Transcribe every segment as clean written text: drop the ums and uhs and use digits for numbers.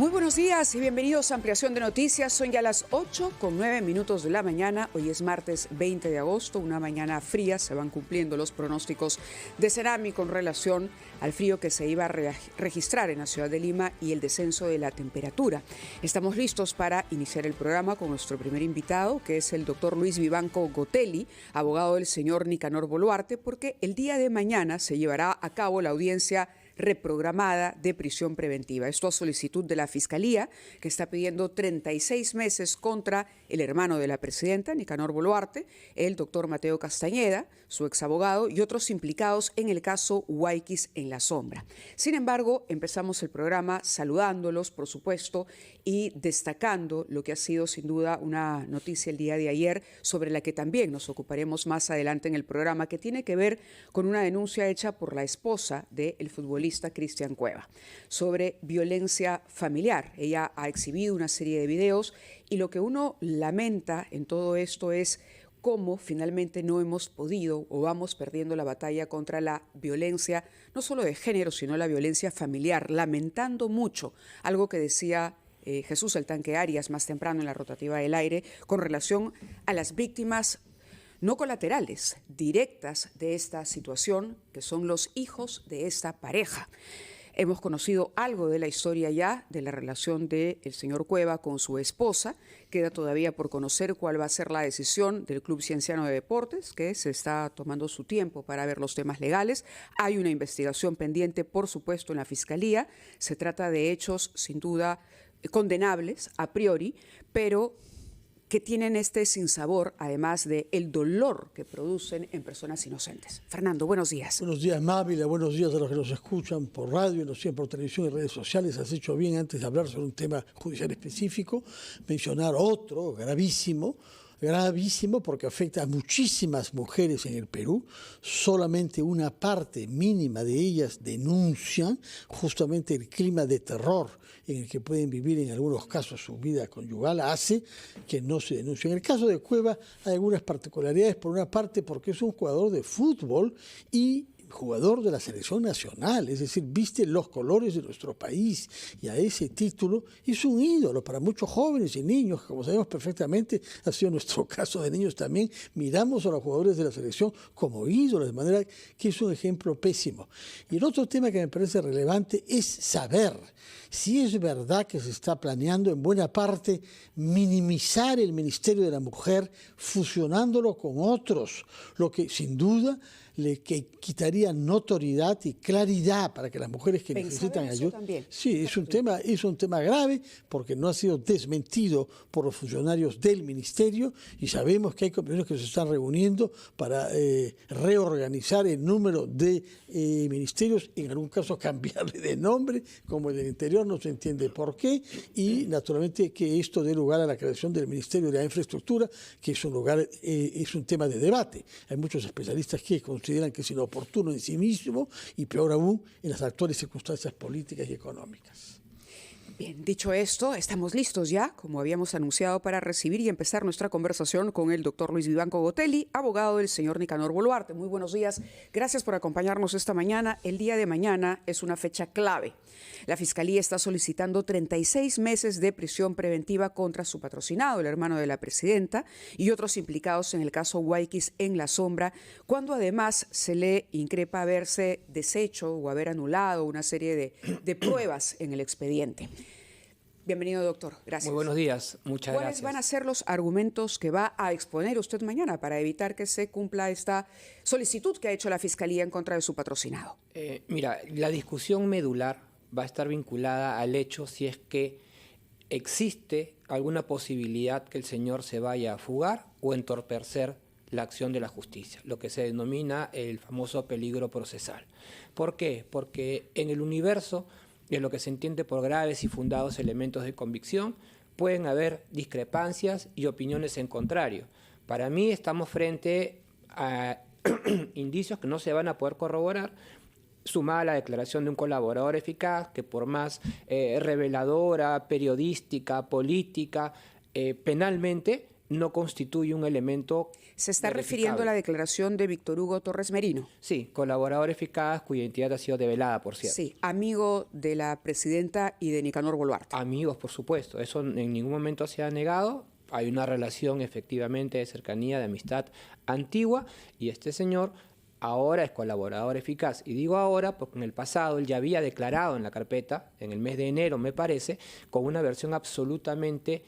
Muy buenos días y bienvenidos a Ampliación de Noticias. Son ya las 8:09 de la mañana. Hoy es martes 20 de agosto, una mañana fría. Se van cumpliendo los pronósticos de Cerami con relación al frío que se iba a registrar en la ciudad de Lima y el descenso de la temperatura. Estamos listos para iniciar el programa con nuestro primer invitado, que es el doctor Luis Vivanco Gotelli, abogado del señor Nicanor Boluarte, porque el día de mañana se llevará a cabo la audiencia reprogramada de prisión preventiva. Esto a solicitud de la Fiscalía, que está pidiendo 36 meses contra el hermano de la presidenta, Nicanor Boluarte, el doctor Mateo Castañeda, su exabogado, y otros implicados en el caso Guayquis en la sombra. Sin embargo, empezamos el programa saludándolos, por supuesto, y destacando lo que ha sido sin duda una noticia el día de ayer, sobre la que también nos ocuparemos más adelante en el programa, que tiene que ver con una denuncia hecha por la esposa del futbolista Cristian Cueva sobre violencia familiar. Ella ha exhibido una serie de videos y lo que uno lamenta en todo esto es cómo finalmente no hemos podido o vamos perdiendo la batalla contra la violencia, no solo de género, sino la violencia familiar, lamentando mucho algo que decía Jesús el Tanque Arias más temprano en la rotativa del aire con relación a las víctimas no colaterales, directas de esta situación, que son los hijos de esta pareja. Hemos conocido algo de la historia ya, de la relación del señor Cueva con su esposa. Queda todavía por conocer cuál va a ser la decisión del Club Cienciano de Deportes, que se está tomando su tiempo para ver los temas legales. Hay una investigación pendiente, por supuesto, en la Fiscalía. Se trata de hechos, sin duda, condenables a priori, pero que tienen este sinsabor, además del dolor que producen en personas inocentes. Fernando, buenos días. Buenos días, Mávila. Buenos días a los que nos escuchan por radio, nos siguen por televisión y redes sociales. Has hecho bien, antes de hablar sobre un tema judicial específico, mencionar otro gravísimo porque afecta a muchísimas mujeres en el Perú. Solamente una parte mínima de ellas denuncian justamente el clima de terror en el que pueden vivir en algunos casos su vida conyugal, hace que no se denuncie. En el caso de Cueva hay algunas particularidades, por una parte porque es un jugador de fútbol y jugador de la selección nacional, es decir, viste los colores de nuestro país y a ese título es un ídolo para muchos jóvenes y niños, como sabemos perfectamente, ha sido nuestro caso de niños también, miramos a los jugadores de la selección como ídolos, de manera que es un ejemplo pésimo. Y el otro tema que me parece relevante es saber si es verdad que se está planeando en buena parte minimizar el Ministerio de la Mujer fusionándolo con otros, lo que sin duda le quitaría notoriedad y claridad para que las mujeres que necesitan ayuda. Sí, es un tema grave porque no ha sido desmentido por los funcionarios del ministerio y sabemos que hay comisiones que se están reuniendo para reorganizar el número de ministerios, en algún caso cambiarle de nombre, como el del Interior, no se entiende por qué, y naturalmente que esto dé lugar a la creación del Ministerio de la Infraestructura, que es un tema de debate. Hay muchos especialistas que consideran que es inoportuno en sí mismo y peor aún en las actuales circunstancias políticas y económicas. Bien, dicho esto, estamos listos ya, como habíamos anunciado, para recibir y empezar nuestra conversación con el doctor Luis Vivanco Gotelli, abogado del señor Nicanor Boluarte. Muy buenos días, gracias por acompañarnos esta mañana. El día de mañana es una fecha clave. La Fiscalía está solicitando 36 meses de prisión preventiva contra su patrocinado, el hermano de la presidenta, y otros implicados en el caso Guayquis en la sombra, cuando además se le increpa haberse deshecho o haber anulado una serie de pruebas en el expediente. Bienvenido, doctor. Gracias. Muy buenos días. Muchas gracias. ¿Cuáles van a ser los argumentos que va a exponer usted mañana para evitar que se cumpla esta solicitud que ha hecho la Fiscalía en contra de su patrocinado? Mira, la discusión medular va a estar vinculada al hecho si es que existe alguna posibilidad que el señor se vaya a fugar o entorpecer la acción de la justicia, lo que se denomina el famoso peligro procesal. ¿Por qué? Porque en el universo de lo que se entiende por graves y fundados elementos de convicción, pueden haber discrepancias y opiniones en contrario. Para mí estamos frente a indicios que no se van a poder corroborar, sumada a la declaración de un colaborador eficaz que por más reveladora, periodística, política, penalmente, no constituye un elemento. ¿Se está refiriendo a la declaración de Víctor Hugo Torres Merino? Sí, colaborador eficaz cuya identidad ha sido develada, por cierto. Sí, amigo de la presidenta y de Nicanor Boluarte. Amigos, por supuesto, eso en ningún momento se ha negado. Hay una relación efectivamente de cercanía, de amistad antigua, y este señor ahora es colaborador eficaz. Y digo ahora porque en el pasado él ya había declarado en la carpeta, en el mes de enero me parece, con una versión absolutamente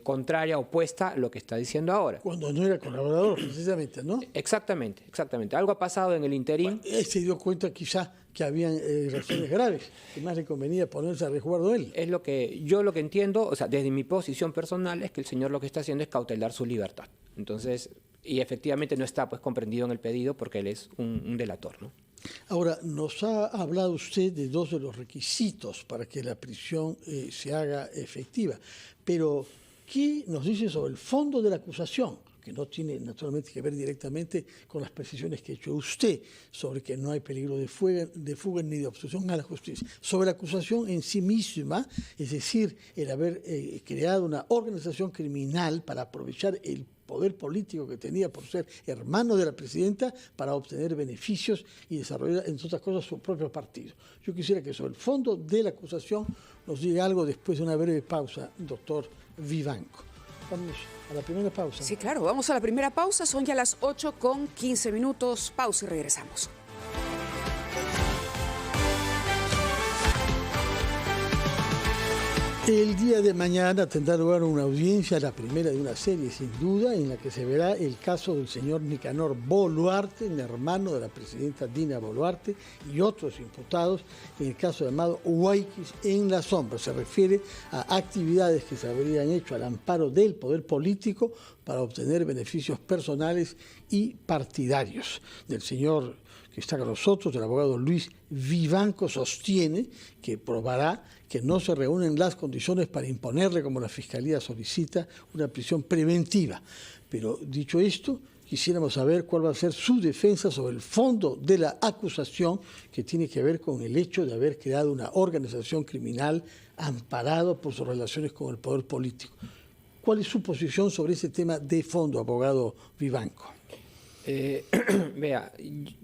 contraria, opuesta a lo que está diciendo ahora. Cuando no era colaborador, precisamente, ¿no? Exactamente, exactamente. Algo ha pasado en el interín. Bueno, él se dio cuenta quizá que habían razones graves, que más le convenía ponerse a resguardo él. Es lo que yo lo que entiendo, o sea, desde mi posición personal, es que el señor lo que está haciendo es cautelar su libertad. Entonces, y efectivamente no está pues comprendido en el pedido porque él es un delator, ¿no? Ahora, nos ha hablado usted de dos de los requisitos para que la prisión se haga efectiva, pero ¿qué nos dice sobre el fondo de la acusación? Que no tiene naturalmente que ver directamente con las precisiones que ha hecho usted sobre que no hay peligro de fuga ni de obstrucción a la justicia. Sobre la acusación en sí misma, es decir, el haber creado una organización criminal para aprovechar el poder político que tenía por ser hermano de la presidenta para obtener beneficios y desarrollar, entre otras cosas, su propio partido. Yo quisiera que sobre el fondo de la acusación nos diga algo después de una breve pausa, doctor Vivanco. Vamos a la primera pausa. Sí, claro, vamos a la primera pausa, son ya las 8:15. Pausa y regresamos. El día de mañana tendrá lugar una audiencia, la primera de una serie sin duda, en la que se verá el caso del señor Nicanor Boluarte, el hermano de la presidenta Dina Boluarte, y otros imputados en el caso llamado Huayquis en la sombra. Se refiere a actividades que se habrían hecho al amparo del poder político para obtener beneficios personales y partidarios. Del señor que está con nosotros, el abogado Luis Vivanco, sostiene que probará que no se reúnen las condiciones para imponerle, como la Fiscalía solicita, una prisión preventiva. Pero dicho esto, quisiéramos saber cuál va a ser su defensa sobre el fondo de la acusación, que tiene que ver con el hecho de haber creado una organización criminal amparado por sus relaciones con el poder político. ¿Cuál es su posición sobre ese tema de fondo, abogado Vivanco? Vea,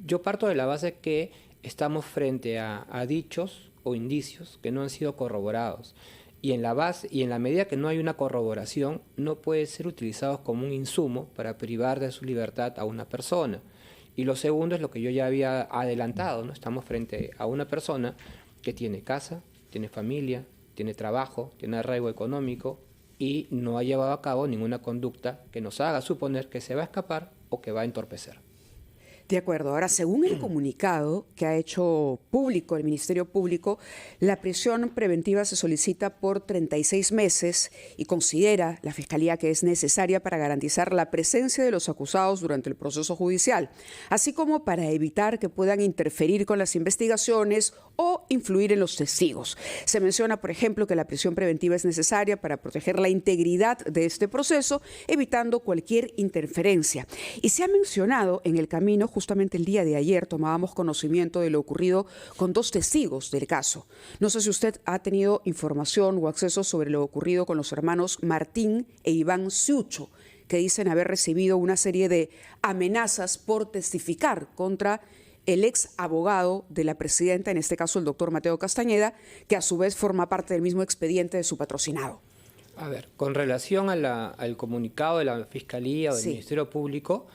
yo parto de la base que estamos frente a dichos o indicios que no han sido corroborados, y en la medida que no hay una corroboración, no puede ser utilizados como un insumo para privar de su libertad a una persona. Y lo segundo es lo que yo ya había adelantado, ¿no? Estamos frente a una persona que tiene casa, tiene familia, tiene trabajo, tiene arraigo económico y no ha llevado a cabo ninguna conducta que nos haga suponer que se va a escapar o que va a entorpecer. De acuerdo. Ahora, según el comunicado que ha hecho público el Ministerio Público, la prisión preventiva se solicita por 36 meses y considera la Fiscalía que es necesaria para garantizar la presencia de los acusados durante el proceso judicial, así como para evitar que puedan interferir con las investigaciones o influir en los testigos. Se menciona, por ejemplo, que la prisión preventiva es necesaria para proteger la integridad de este proceso, evitando cualquier interferencia. Y se ha mencionado en el camino, justamente el día de ayer tomábamos conocimiento de lo ocurrido con dos testigos del caso. No sé si usted ha tenido información o acceso sobre lo ocurrido con los hermanos Martín e Iván Ciucho, que dicen haber recibido una serie de amenazas por testificar contra el ex abogado de la presidenta, en este caso el doctor Mateo Castañeda, que a su vez forma parte del mismo expediente de su patrocinado. A ver, con relación al comunicado de la Fiscalía o del Ministerio Público,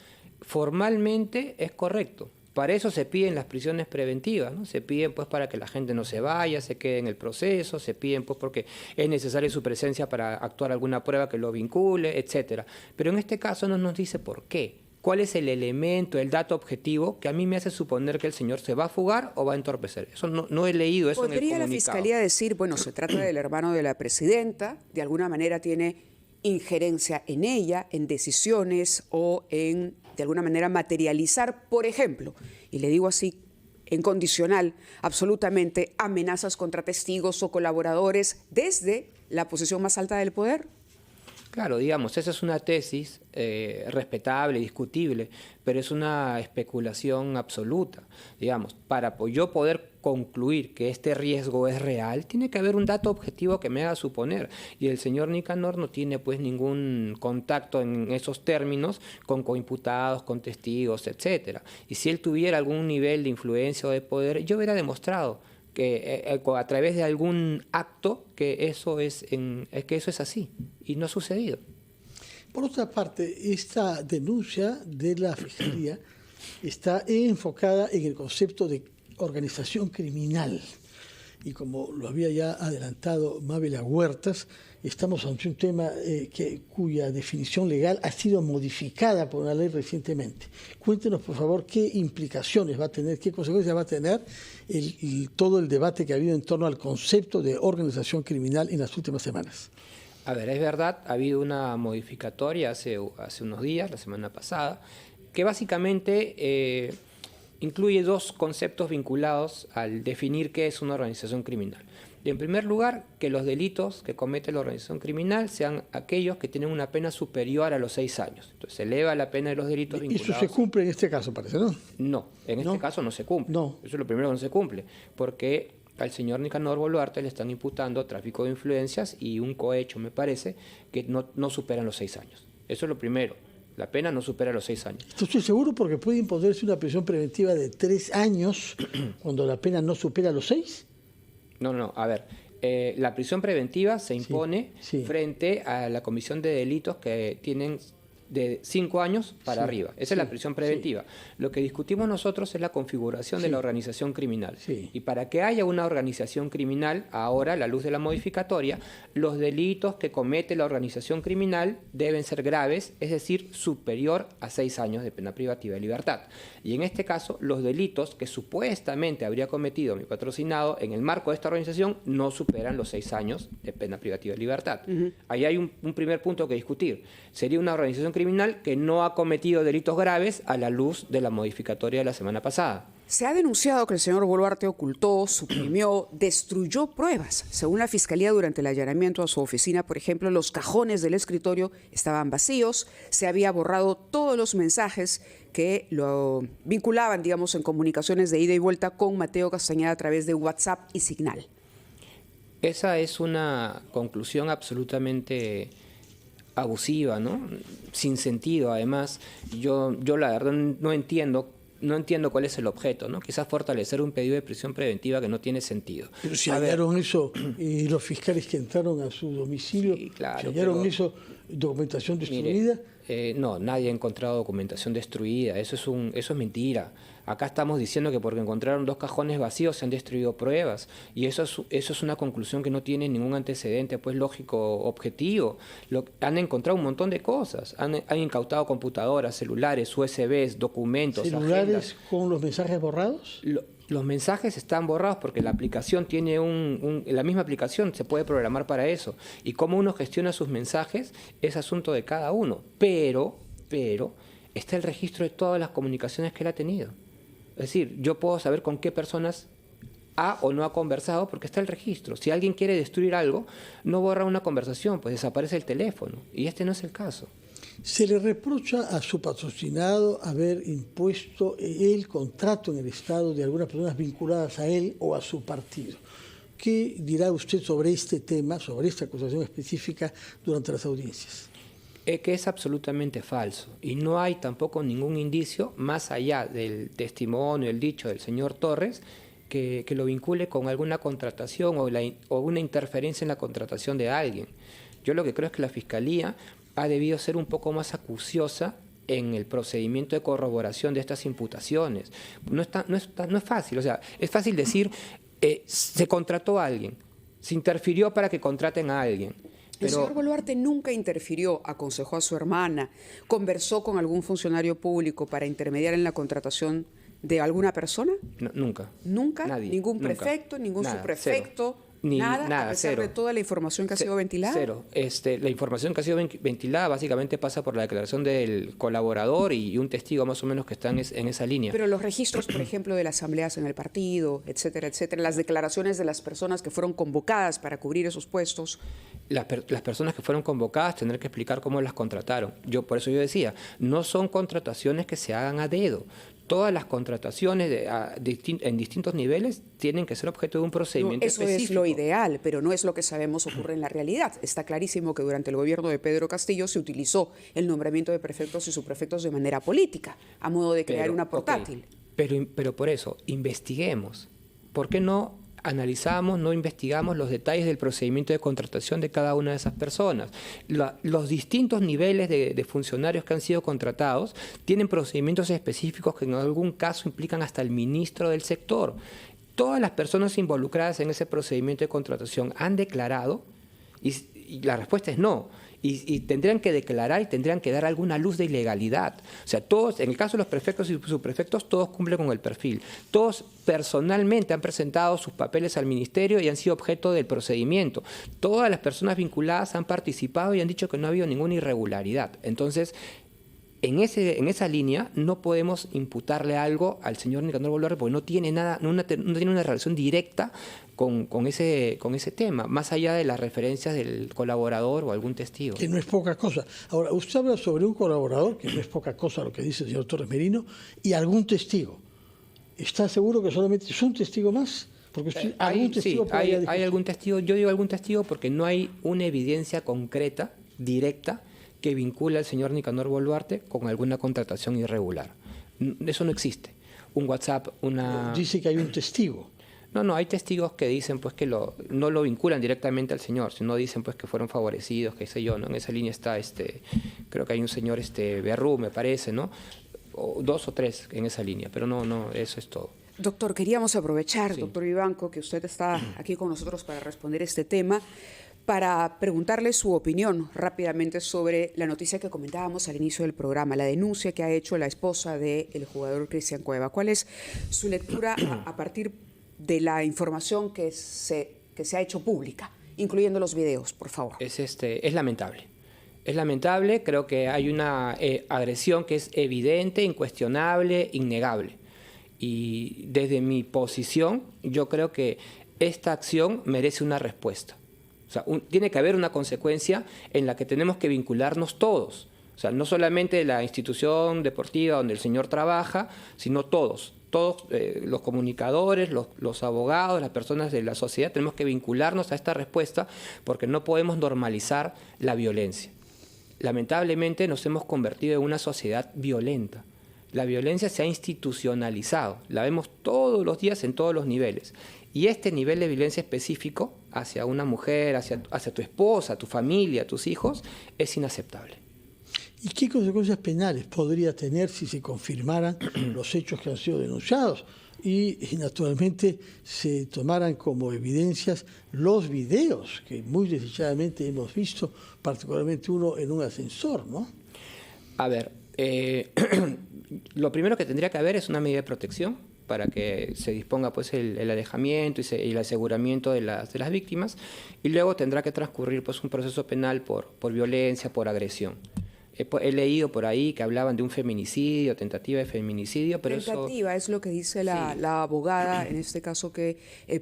formalmente es correcto. Para eso se piden las prisiones preventivas, ¿no? Se piden pues para que la gente no se vaya, se quede en el proceso, se piden pues porque es necesaria su presencia para actuar alguna prueba que lo vincule, etcétera. Pero en este caso no nos dice por qué. ¿Cuál es el elemento, el dato objetivo que a mí me hace suponer que el señor se va a fugar o va a entorpecer? Eso no he leído eso en el comunicado. ¿Podría la Fiscalía decir, bueno, se trata del hermano de la presidenta, de alguna manera tiene injerencia en ella, en decisiones o en, de alguna manera, materializar, por ejemplo, y le digo así, en condicional, absolutamente, amenazas contra testigos o colaboradores desde la posición más alta del poder? Claro, digamos, esa es una tesis respetable, discutible, pero es una especulación absoluta. Digamos, para yo poder concluir que este riesgo es real, tiene que haber un dato objetivo que me haga suponer. Y el señor Nicanor no tiene pues ningún contacto en esos términos con coimputados, con testigos, etcétera. Y si él tuviera algún nivel de influencia o de poder, yo hubiera demostrado que a través de algún acto que eso es así, y no ha sucedido. Por otra parte, esta denuncia de la Fiscalía está enfocada en el concepto de organización criminal. Y como lo había ya adelantado Mávila Huertas, estamos ante un tema cuya definición legal ha sido modificada por una ley recientemente. Cuéntenos, por favor, qué implicaciones va a tener, qué consecuencias va a tener todo el debate que ha habido en torno al concepto de organización criminal en las últimas semanas. A ver, es verdad, ha habido una modificatoria hace unos días, la semana pasada, que básicamente incluye dos conceptos vinculados al definir qué es una organización criminal. En primer lugar, que los delitos que comete la organización criminal sean aquellos que tienen una pena superior a los 6 años. Entonces, se eleva la pena de los delitos vinculados. ¿Eso se cumple en este caso, parece, no? No, en este caso no se cumple. No. Eso es lo primero que no se cumple, porque al señor Nicanor Boluarte le están imputando tráfico de influencias y un cohecho, me parece, que no superan los 6 años. Eso es lo primero. La pena no supera los 6 años. Estoy seguro porque puede imponerse una prisión preventiva de 3 años cuando la pena no supera los 6. No, a ver, la prisión preventiva se impone frente a la comisión de delitos que tienen de 5 años para arriba. Esa es la prisión preventiva. Lo que discutimos nosotros es la configuración de la organización criminal. Y para que haya una organización criminal, ahora, a la luz de la modificatoria, los delitos que comete la organización criminal deben ser graves, es decir, superior a 6 años de pena privativa de libertad. Y en este caso, los delitos que supuestamente habría cometido mi patrocinado en el marco de esta organización no superan los 6 años de pena privativa de libertad. Ahí hay un primer punto que discutir. Sería una organización criminal que no ha cometido delitos graves a la luz de la modificatoria de la semana pasada. Se ha denunciado que el señor Boluarte ocultó, suprimió, destruyó pruebas. Según la Fiscalía, durante el allanamiento a su oficina, por ejemplo, los cajones del escritorio estaban vacíos, se había borrado todos los mensajes que lo vinculaban, digamos, en comunicaciones de ida y vuelta con Mateo Castañeda a través de WhatsApp y Signal. Esa es una conclusión absolutamente abusiva, ¿no? Sin sentido, además. Yo la verdad no entiendo cuál es el objeto, ¿no? Quizás fortalecer un pedido de prisión preventiva que no tiene sentido. Pero si hallaron eso y los fiscales que entraron a su domicilio, claro, si hallaron eso, documentación destruida. No, nadie ha encontrado documentación destruida, eso es mentira. Acá estamos diciendo que porque encontraron 2 cajones vacíos se han destruido pruebas, y eso es una conclusión que no tiene ningún antecedente pues lógico objetivo. Han encontrado un montón de cosas, han incautado computadoras, celulares, USBs, documentos, ¿celulares agendas. Con los mensajes borrados? Los mensajes están borrados porque la aplicación tiene la misma aplicación se puede programar para eso, y cómo uno gestiona sus mensajes es asunto de cada uno, pero está el registro de todas las comunicaciones que él ha tenido. Es decir, yo puedo saber con qué personas ha o no ha conversado porque está el registro. Si alguien quiere destruir algo, no borra una conversación, pues desaparece el teléfono, y este no es el caso. Se le reprocha a su patrocinado haber impuesto el contrato en el Estado de algunas personas vinculadas a él o a su partido. ¿Qué dirá usted sobre este tema, sobre esta acusación específica durante las audiencias? Que es absolutamente falso, y no hay tampoco ningún indicio, más allá del testimonio, el dicho del señor Torres, que lo vincule con alguna contratación o una interferencia en la contratación de alguien. Yo lo que creo es que la Fiscalía ha debido ser un poco más acuciosa en el procedimiento de corroboración de estas imputaciones. No es fácil, o sea, es fácil decir, se contrató a alguien, se interfirió para que contraten a alguien. El señor Boluarte nunca interfirió, aconsejó a su hermana, conversó con algún funcionario público para intermediar en la contratación de alguna persona. No, nunca. ¿Nunca? Nadie. ¿Ningún Nunca. prefecto, ningún Nada, subprefecto? Nada, a pesar cero. de toda la información que ha sido ventilada. Cero. La información que ha sido ventilada básicamente pasa por la declaración del colaborador y un testigo más o menos que están en esa línea. Pero los registros, por ejemplo, de las asambleas en el partido, etcétera, etcétera, las declaraciones de las personas que fueron convocadas para cubrir esos puestos. Las personas que fueron convocadas tendrán que explicar cómo las contrataron. Por eso yo decía, no son contrataciones que se hagan a dedo. Todas las contrataciones en distintos niveles tienen que ser objeto de un procedimiento específico. Eso es lo ideal, pero no es lo que sabemos ocurre en la realidad. Está clarísimo que durante el gobierno de Pedro Castillo se utilizó el nombramiento de prefectos y subprefectos de manera política, a modo de crear una portátil. Okay. Pero por eso, investiguemos. ¿Por qué no analizamos, no investigamos los detalles del procedimiento de contratación de cada una de esas personas? Los distintos niveles de funcionarios que han sido contratados tienen procedimientos específicos que en algún caso implican hasta el ministro del sector. Todas las personas involucradas en ese procedimiento de contratación han declarado y la respuesta es no. Y tendrían que declarar y tendrían que dar alguna luz de ilegalidad. O sea, todos, en el caso de los prefectos y subprefectos, todos cumplen con el perfil. Todos personalmente han presentado sus papeles al ministerio y han sido objeto del procedimiento. Todas las personas vinculadas han participado y han dicho que no ha habido ninguna irregularidad. Entonces, en esa línea no podemos imputarle algo al señor Nicanor Boluarte porque no tiene nada, no tiene una relación directa con ese tema, más allá de las referencias del colaborador o algún testigo. Que no es poca cosa. Ahora, usted habla sobre un colaborador, que no es poca cosa lo que dice el señor Torres Merino, y algún testigo. ¿Está seguro que solamente es un testigo más? Porque usted, algún testigo hay algún testigo. Yo digo algún testigo porque no hay una evidencia concreta, directa, que vincula al señor Nicanor Boluarte con alguna contratación irregular. Eso no existe. Un WhatsApp, Dice que hay un testigo. No, hay testigos que dicen pues que no lo vinculan directamente al señor, sino dicen pues que fueron favorecidos, qué sé yo, ¿no? En esa línea está creo que hay un señor Berrú, me parece, ¿no? O 2 o 3 en esa línea, pero no, eso es todo. Doctor, queríamos aprovechar, Sí. Doctor Vivanco, que usted está aquí con nosotros para responder este tema, para preguntarle su opinión rápidamente sobre la noticia que comentábamos al inicio del programa, la denuncia que ha hecho la esposa del jugador Cristian Cueva. ¿Cuál es su lectura a partir de la información que se ha hecho pública, incluyendo los videos, por favor? Es lamentable. Es lamentable, creo que hay una agresión que es evidente, incuestionable, innegable. Y desde mi posición, yo creo que esta acción merece una respuesta. O sea, tiene que haber una consecuencia en la que tenemos que vincularnos todos. O sea, no solamente la institución deportiva donde el señor trabaja, sino todos los comunicadores, los abogados, las personas de la sociedad, tenemos que vincularnos a esta respuesta porque no podemos normalizar la violencia. Lamentablemente nos hemos convertido en una sociedad violenta. La violencia se ha institucionalizado, la vemos todos los días en todos los niveles. Y este nivel de violencia específico hacia una mujer, hacia tu esposa, tu familia, tus hijos, es inaceptable. ¿Y qué consecuencias penales podría tener si se confirmaran los hechos que han sido denunciados? Y naturalmente se tomaran como evidencias los videos que muy desdichadamente hemos visto, particularmente uno en un ascensor, ¿no? A ver, lo primero que tendría que haber es una medida de protección para que se disponga pues el alejamiento y el aseguramiento de las víctimas, y luego tendrá que transcurrir pues un proceso penal por violencia, por agresión. He leído por ahí que hablaban de un feminicidio, tentativa de feminicidio, pero tentativa es lo que dice la abogada, en este caso que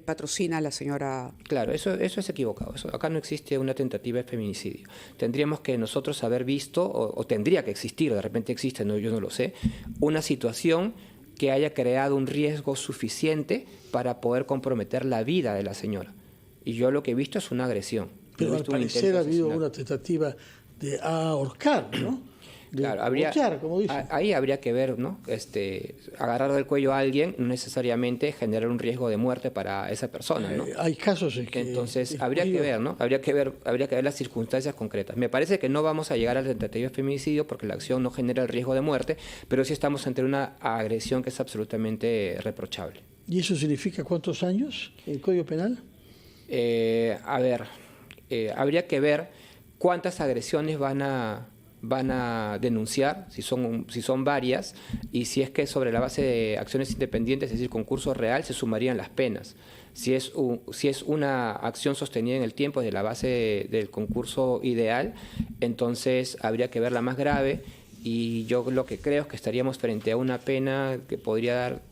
patrocina a la señora. Claro, eso es equivocado. Acá no existe una tentativa de feminicidio. Tendríamos que nosotros haber visto, o tendría que existir, de repente existe, yo no lo sé, una situación que haya creado un riesgo suficiente para poder comprometer la vida de la señora. Y yo lo que he visto es una agresión. Pero al parecer ha habido una tentativa de ahorcar, ¿no? De claro, ahorcar, como dicen. Ahí habría que ver, ¿no? Agarrar del cuello a alguien no necesariamente generar un riesgo de muerte para esa persona, ¿no? Hay casos en que... Entonces, habría que ver, ¿no? Habría que ver las circunstancias concretas. Me parece que no vamos a llegar a la tentativa de feminicidio porque la acción no genera el riesgo de muerte, pero sí estamos ante una agresión que es absolutamente reprochable. ¿Y eso significa cuántos años en el Código Penal? Habría que ver cuántas agresiones van a denunciar, si son varias, y si es que sobre la base de acciones independientes, es decir, concurso real, se sumarían las penas. Si es una acción sostenida en el tiempo desde la base del concurso ideal, entonces habría que verla más grave, y yo lo que creo es que estaríamos frente a una pena que podría dar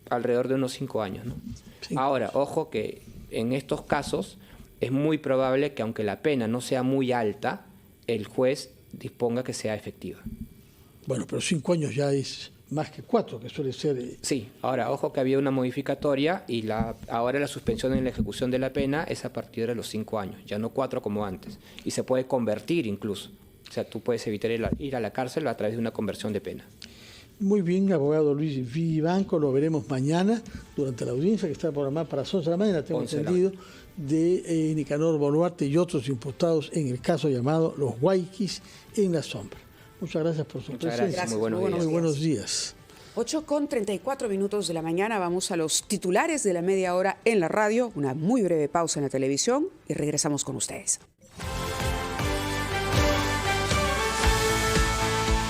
alrededor de unos 5 años, ¿no? Sí. Ahora, ojo que en estos casos es muy probable que, aunque la pena no sea muy alta, el juez disponga que sea efectiva. Bueno, pero 5 años ya es más que 4, que suele ser... Sí, ahora, ojo que había una modificatoria y ahora la suspensión en la ejecución de la pena es a partir de los 5 años, ya no 4 como antes, y se puede convertir incluso. O sea, tú puedes evitar ir a la cárcel a través de una conversión de pena. Muy bien, abogado Luis Vivanco, lo veremos mañana durante la audiencia que está programada para las 11 de la mañana, tengo entendido, de Nicanor Boluarte y otros imputados en el caso llamado Los Guayquis en la sombra. Muchas gracias por su presencia. Gracias. Muy buenos días. 8:34 de la mañana, vamos a los titulares de la media hora en la radio, una muy breve pausa en la televisión y regresamos con ustedes.